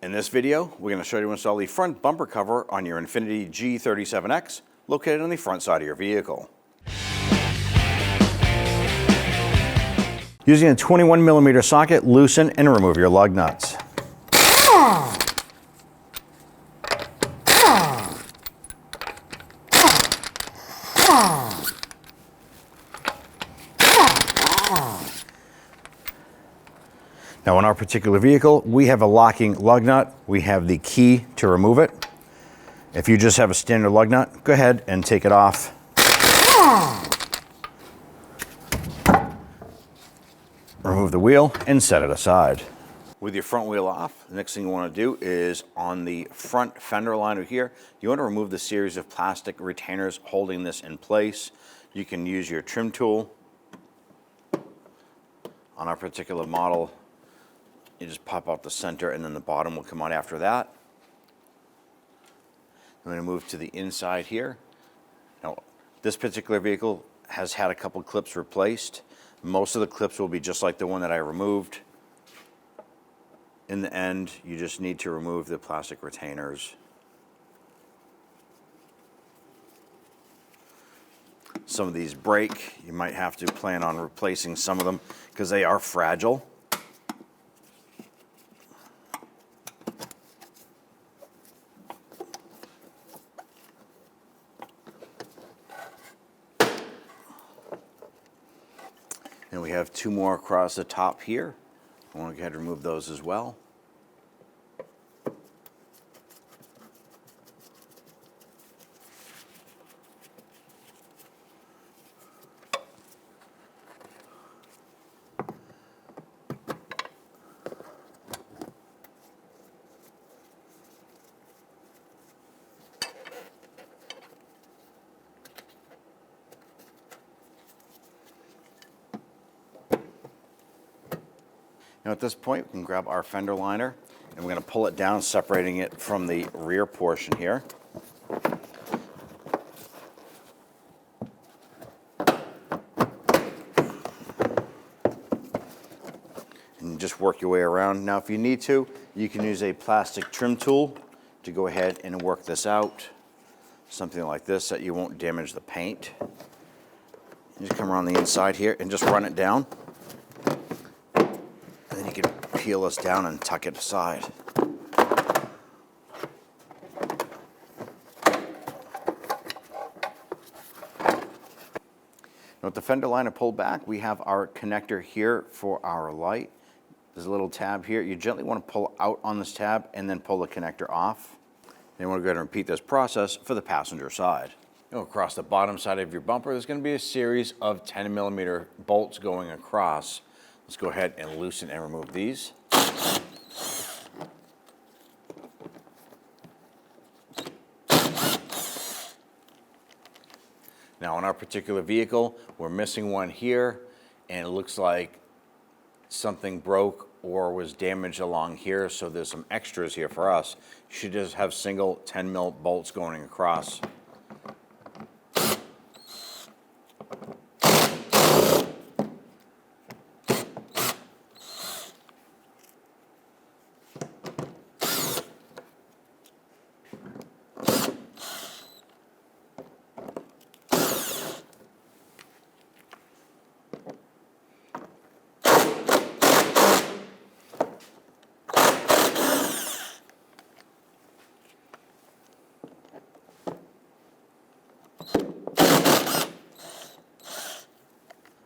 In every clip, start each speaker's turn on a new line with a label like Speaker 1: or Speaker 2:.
Speaker 1: In this video, we're going to show you how to install the front bumper cover on your INFINITI G37 X located on the front side of your vehicle. Using a 21mm socket, loosen and remove your lug nuts. Now on our particular vehicle, we have a locking lug nut. We have the key to remove it. If you just have a standard lug nut, go ahead and take it off. Remove the wheel and set it aside. With your front wheel off, the next thing you want to do is on the front fender liner here, you want to remove the series of plastic retainers holding this in place. You can use your trim tool. On our particular model, you just pop out the center and then the bottom will come out after that. I'm going to move to the inside here. Now, this particular vehicle has had a couple clips replaced. Most of the clips will be just like the one that I removed. In the end, you just need to remove the plastic retainers. Some of these break. You might have to plan on replacing some of them because they are fragile. And we have two more across the top here. I want to go ahead and remove those as well. Now at this point, we can grab our fender liner and we're going to pull it down, separating it from the rear portion here. And just work your way around. Now if you need to, you can use a plastic trim tool to go ahead and work this out. Something like this that you won't damage the paint. You just come around the inside here and just run it down. You can peel this down and tuck it aside. Now with the fender liner pulled back, we have our connector here for our light. There's a little tab here. You gently want to pull out on this tab and then pull the connector off. Then you want to go ahead and repeat this process for the passenger side. Now across the bottom side of your bumper, there's going to be a series of 10mm bolts going across. Let's go ahead and loosen and remove these. Now on our particular vehicle, we're missing one here, and it looks like something broke or was damaged along here, so there's some extras here for us. You should just have single 10mm bolts going across.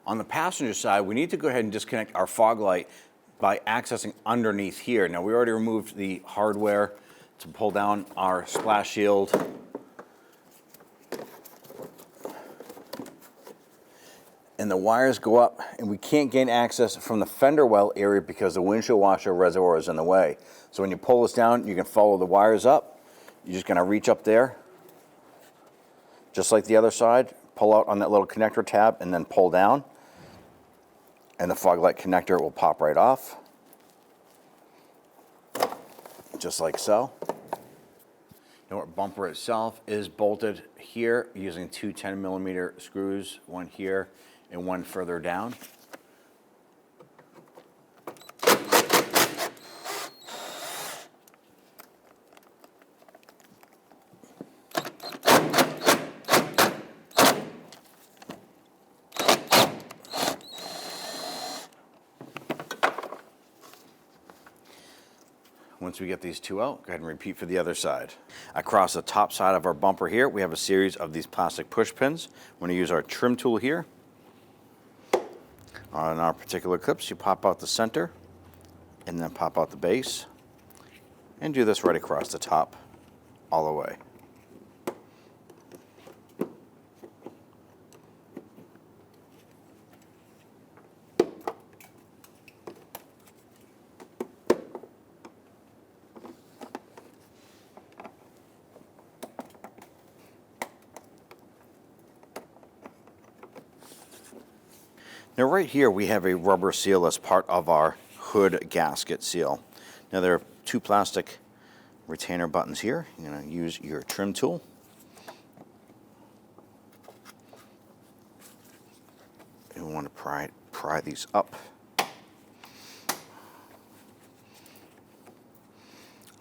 Speaker 1: On the passenger side, we need to go ahead and disconnect our fog light by accessing underneath here. Now we already removed the hardware to pull down our splash shield. And the wires go up, and we can't gain access from the fender well area because the windshield washer reservoir is in the way. So when you pull this down, you can follow the wires up. You're just gonna reach up there, just like the other side, pull out on that little connector tab and then pull down. And the fog light connector will pop right off, just like so. Now our bumper itself is bolted here using two 10mm screws, one here and one further down. Once we get these two out, go ahead and repeat for the other side. Across the top side of our bumper here, we have a series of these plastic push pins. We're going to use our trim tool here. On our particular clips, you pop out the center and then pop out the base and do this right across the top all the way. Now right here we have a rubber seal as part of our hood gasket seal. Now there are two plastic retainer buttons here. You're going to use your trim tool. You want to pry these up.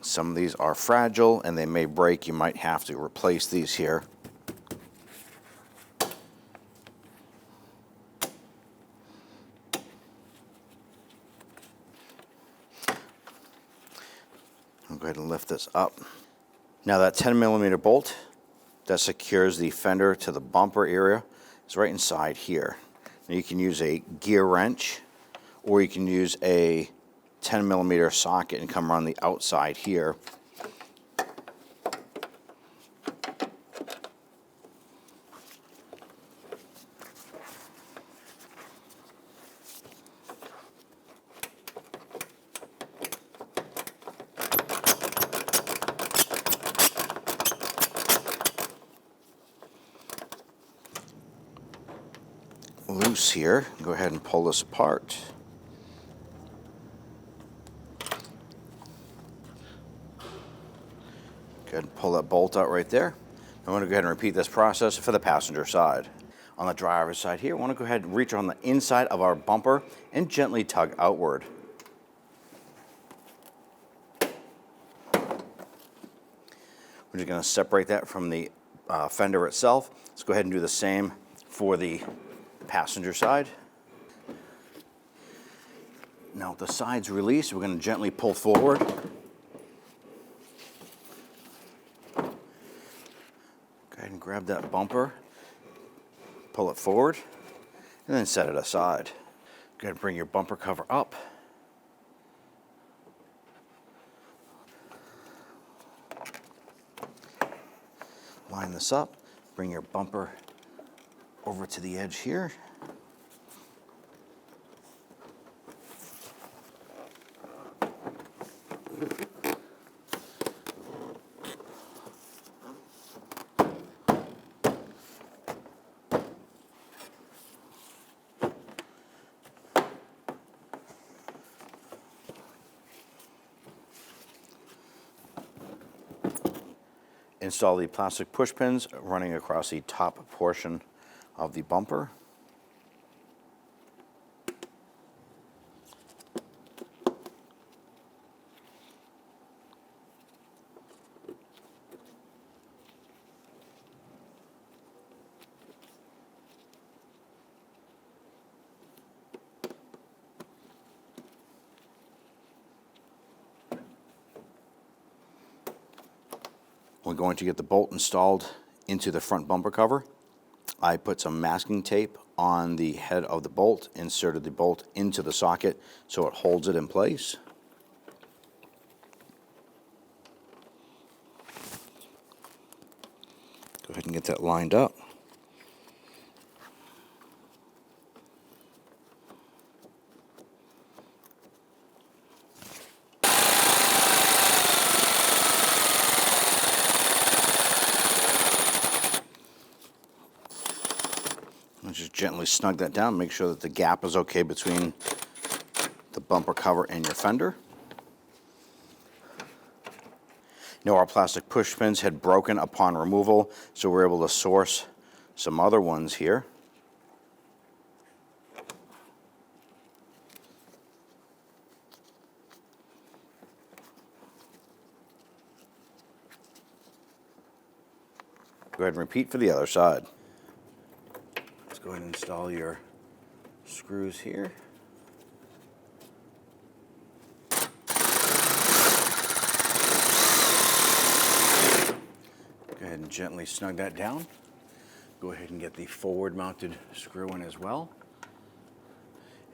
Speaker 1: Some of these are fragile and they may break. You might have to replace these here. I'll go ahead and lift this up. Now that 10mm bolt that secures the fender to the bumper area is right inside here. Now you can use a gear wrench or you can use a 10mm socket and come around the outside here. Loose here. Go ahead and pull this apart. Go ahead and pull that bolt out right there. I want to go ahead and repeat this process for the passenger side. On the driver's side here, I want to go ahead and reach on the inside of our bumper and gently tug outward. We're just going to separate that from the fender itself. Let's go ahead and do the same for the passenger side. Now with the sides released, we're going to gently pull forward. Go ahead and grab that bumper, pull it forward, and then set it aside. Go ahead and bring your bumper cover up. Line this up, bring your bumper over to the edge here. Install the plastic push pins running across the top portion of the bumper. We're going to get the bolt installed into the front bumper cover. I put some masking tape on the head of the bolt, inserted the bolt into the socket so it holds it in place. Go ahead and get that lined up. Just gently snug that down, make sure that the gap is okay between the bumper cover and your fender. Now our plastic push pins had broken upon removal, so we're able to source some other ones here. Go ahead and repeat for the other side. Go ahead and install your screws here. ahead and gently snug that down. Go ahead and get the forward mounted screw in as well.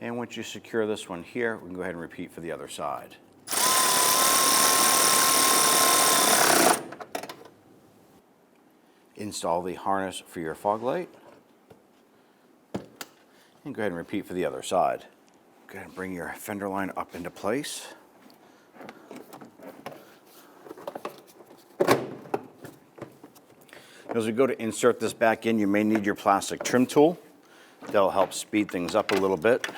Speaker 1: And once you secure this one here, we can go ahead and repeat for the other side. Install the harness for your fog light. And go ahead and repeat for the other side. Go ahead and bring your fender line up into place. As we go to insert this back in, you may need your plastic trim tool. That'll help speed things up a little bit.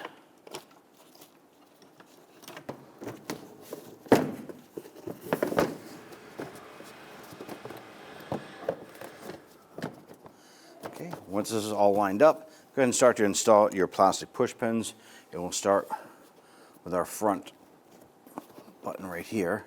Speaker 1: Okay, once this is all lined up, go ahead and start to install your plastic push pins. And we'll start with our front button right here.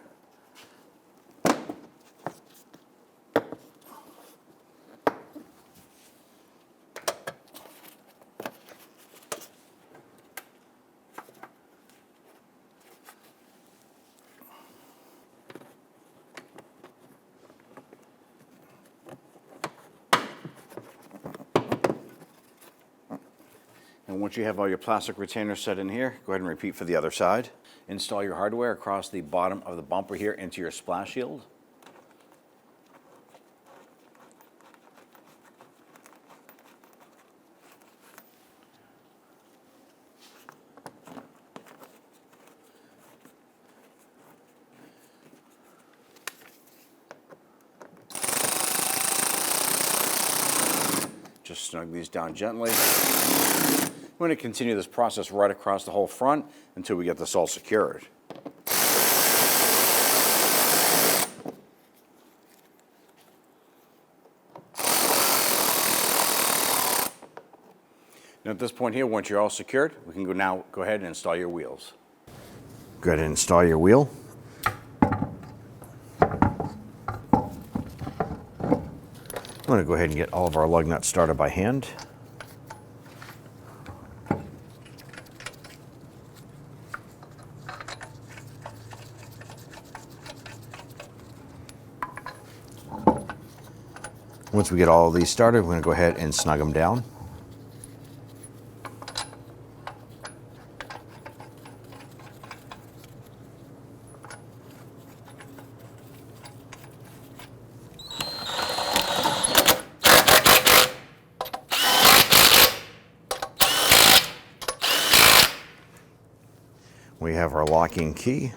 Speaker 1: And once you have all your plastic retainers set in here, go ahead and repeat for the other side. Install your hardware across the bottom of the bumper here into your splash shield. Just snug these down gently. We're going to continue this process right across the whole front until we get this all secured. Now at this point here, once you're all secured, we can now go ahead and install your wheels. Go ahead and install your wheel. I'm going to go ahead and get all of our lug nuts started by hand. Once we get all of these started, we're going to go ahead and snug them down. We have our locking key.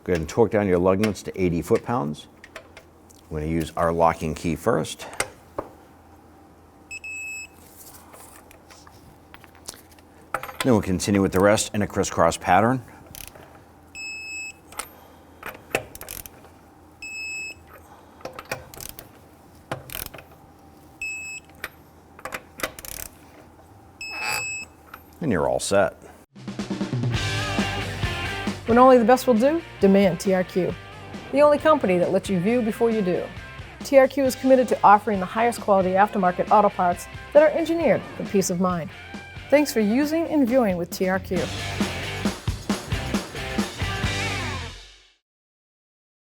Speaker 1: Go ahead and torque down your lug nuts to 80 foot-pounds. We're going to use our locking key first. Then we'll continue with the rest in a crisscross pattern. And you're all set.
Speaker 2: When only the best will do, demand TRQ. The only company that lets you view before you do. TRQ is committed to offering the highest quality aftermarket auto parts that are engineered for peace of mind. Thanks for using and viewing with TRQ.